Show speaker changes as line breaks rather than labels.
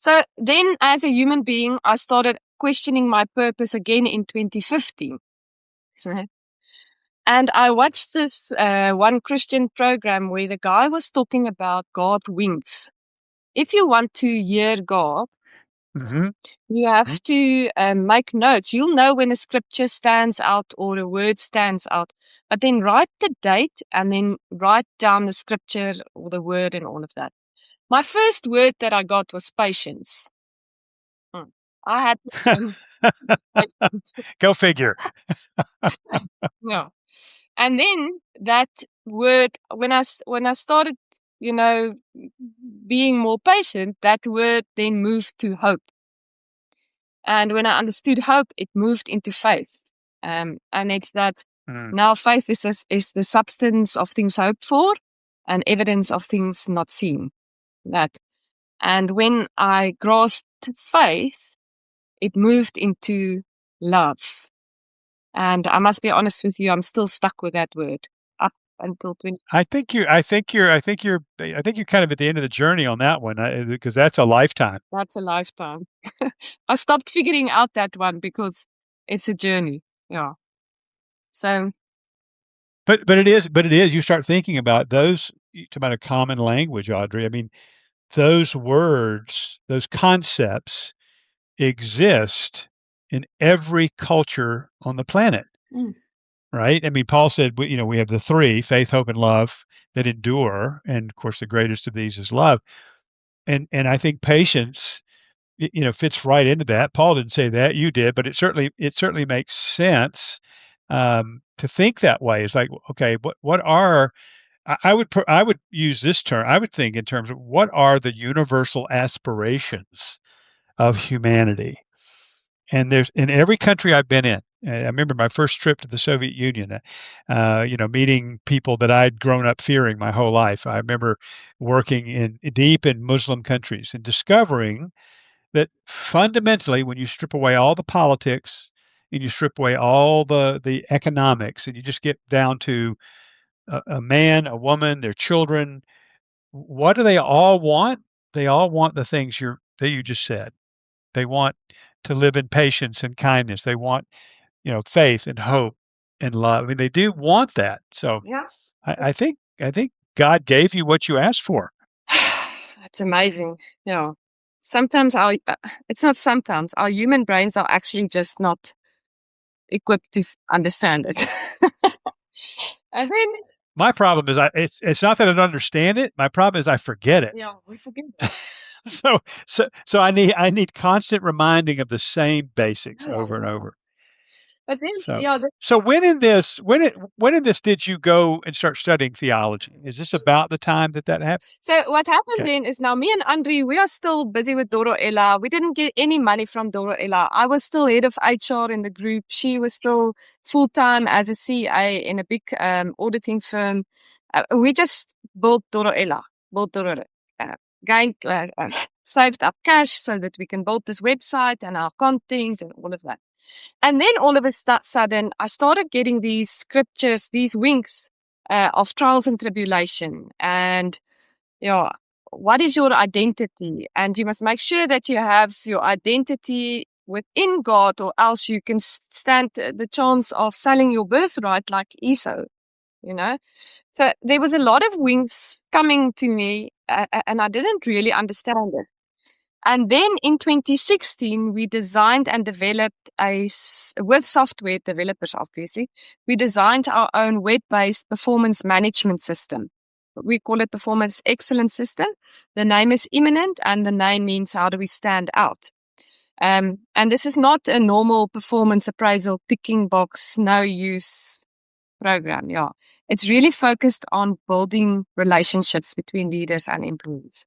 So then as a human being, I started questioning my purpose again in 2015. So, and I watched this one Christian program where the guy was talking about God winks. If you want to hear God,
Mm-hmm.
you have to make notes. You'll know when a scripture stands out or a word stands out. But then write the date and then write down the scripture or the word and all of that. My first word that I got was patience. I had to patience.
Go figure.
Yeah. And then that word, when I started, being more patient, that word then moved to hope. And when I understood hope, it moved into faith. And it's that now faith is the substance of things hoped for and evidence of things not seen. That. And when I grasped faith, it moved into love. And I must be honest with you, I'm still stuck with that word up until 20.
I think you're kind of at the end of the journey on that one, because that's a lifetime.
That's a lifetime. I stopped figuring out that one because it's a journey. Yeah. So.
But it is. You start thinking about those. You talk about a common language, Audrey. I mean, those words, those concepts exist in every culture on the planet, right? I mean, Paul said, we have the three: faith, hope, and love that endure, and of course, the greatest of these is love. And I think patience, fits right into that. Paul didn't say that, you did, but it certainly makes sense to think that way. It's like, okay, what are I would use this term. I would think in terms of what are the universal aspirations of humanity. And there's in every country I've been in. I remember my first trip to the Soviet Union. Meeting people that I'd grown up fearing my whole life. I remember working deep in Muslim countries and discovering that fundamentally, when you strip away all the politics and you strip away all the economics, and you just get down to a man, a woman, their children, what do they all want? They all want the things that you just said. They want to live in patience and kindness. They want, faith and hope and love. I mean, they do want that. So
Yeah.
I think God gave you what you asked for.
That's amazing. Yeah. Sometimes it's not sometimes, our human brains are actually just not equipped to understand it. And then
my problem is it's not that I don't understand it. My problem is I forget it.
Yeah, we forget it.
So I need constant reminding of the same basics over and over.
But then,
So when in this did you go and start studying theology? Is this about the time that happened?
So what happened then is now me and Andre, we are still busy with Doro Ella. We didn't get any money from Doro Ella. I was still head of HR in the group. She was still full-time as a CA in a big auditing firm. We just built Doro Ella, saved up cash so that we can build this website and our content and all of that. And then all of a sudden, I started getting these scriptures, these winks of trials and tribulation. And, what is your identity? And you must make sure that you have your identity within God, or else you can stand the chance of selling your birthright like Esau, So there was a lot of winks coming to me, and I didn't really understand it. And then in 2016, we designed and developed with software developers, obviously, we designed our own web-based performance management system. We call it Performance Excellence System. The name is Imminent, and the name means how do we stand out. And this is not a normal performance appraisal ticking box, no use program. Yeah, it's really focused on building relationships between leaders and employees.